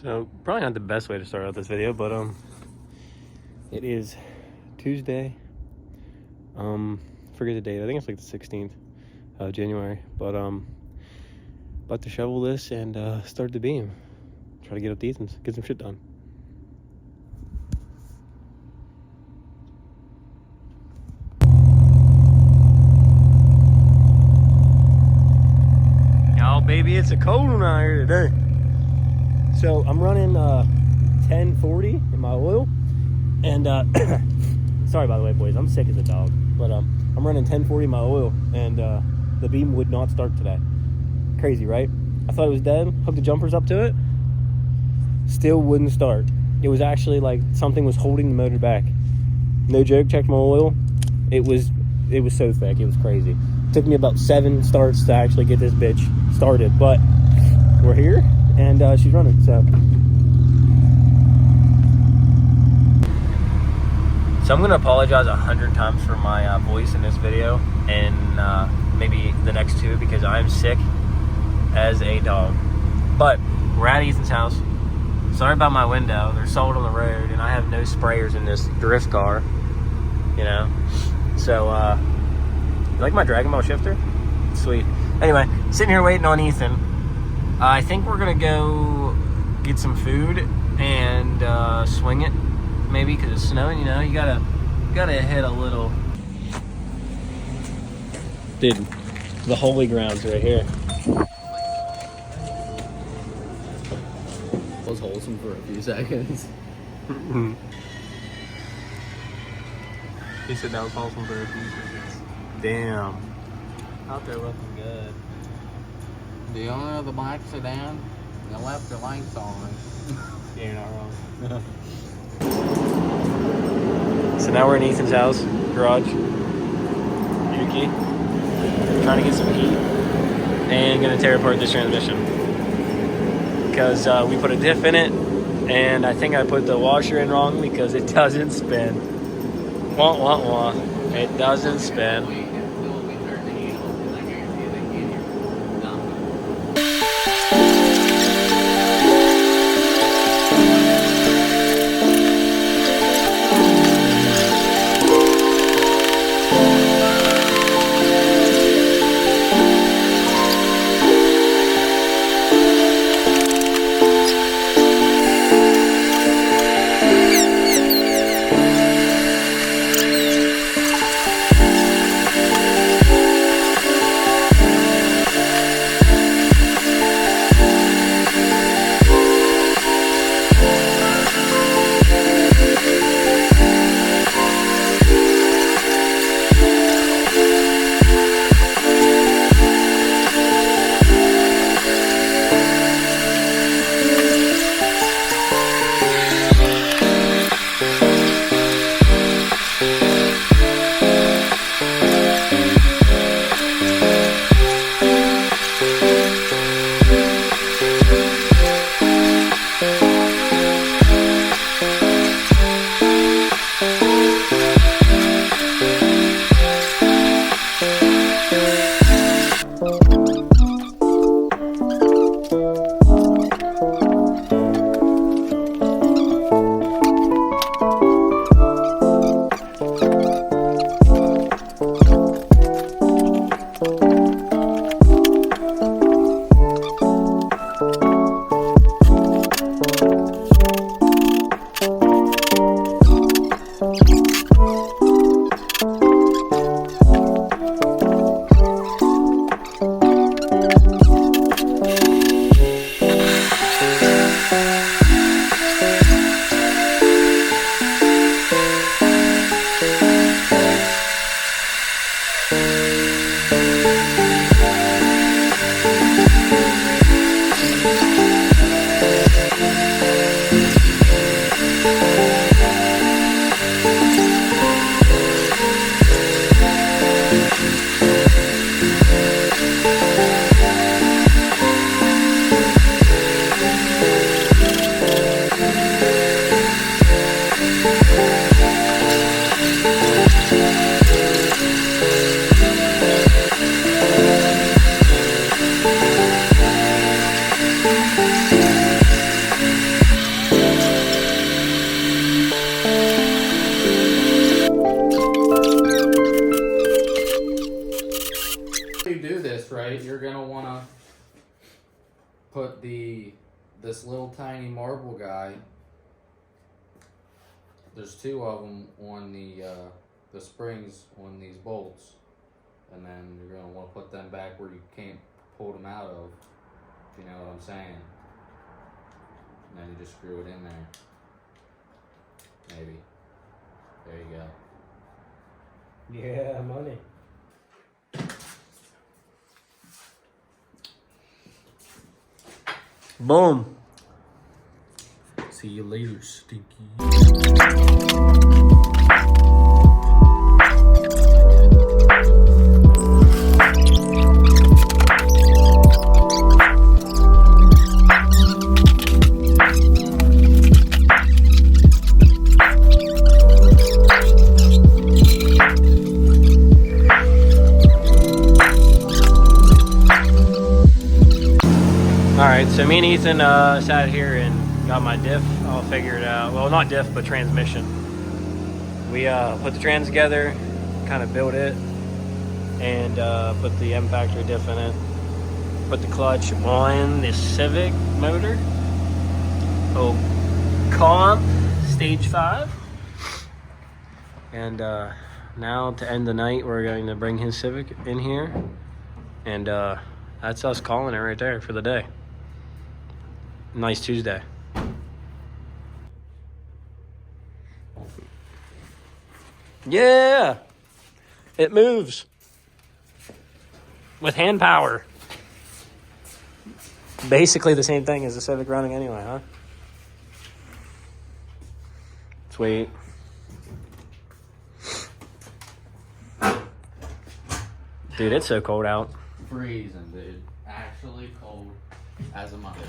So probably not the best way to start out this video, but it is Tuesday. Forget the date. I think it's like the 16th of January. But about to shovel this and start the beam. Try to get up to Ethan's, get some shit done. Oh baby, it's a cold one out here today. So I'm running 1040 in my oil, and sorry by the way, boys, I'm sick as a dog, but I'm running 1040 in my oil, and the beam would not start today. Crazy, right? I thought it was dead. Hooked the jumpers up to it, still wouldn't start. It was actually like something was holding the motor back. No joke. Checked my oil. It was so thick. It was crazy. It took me about 7 starts to actually get this bitch started, but we're here. And she's running, so I'm gonna apologize 100 times for my voice in this video and maybe the next 2, because I'm sick as a dog. But we're at Ethan's house. Sorry about my window. They're sold on the road, and I have no sprayers in this drift car, you know. So you like my Dragon Ball shifter? Sweet. Anyway, sitting here waiting on Ethan. I think we're gonna go get some food and swing it, maybe, because it's snowing. You know, you gotta hit a little. Dude, the holy ground's right here. It was wholesome for a few seconds. He said that was wholesome for a few seconds. Damn. Out there looking good. Do you only have the black sedan? You left the lights on. Yeah, you're not wrong. So now we're in Ethan's house, garage. Yuki. Trying to get some heat. And gonna tear apart this transmission. Because we put a diff in it, and I think I put the washer in wrong because it doesn't spin. Wah, wah, wah. It doesn't spin. put this little tiny marble guy. There's 2 of them on the springs on these bolts, and then you're gonna want to put them back where you can't pull them out of. If you know what I'm saying. And then you just screw it in there. Maybe. There you go. Yeah, money. Boom. See you later, Stinky. Alright, so me and Ethan sat here and got my diff all figured out. Well, not diff, but transmission. We put the trans together, kind of built it, and put the M factory diff in it. Put the clutch on this Civic motor. Oh, comp stage 5. And now to end the night, we're going to bring his Civic in here. And that's us calling it right there for the day. Nice Tuesday. Yeah, it moves with hand power. Basically the same thing as the Civic running anyway, huh? Sweet. Dude, it's so cold out. Freezing, dude. Actually cold as a mother.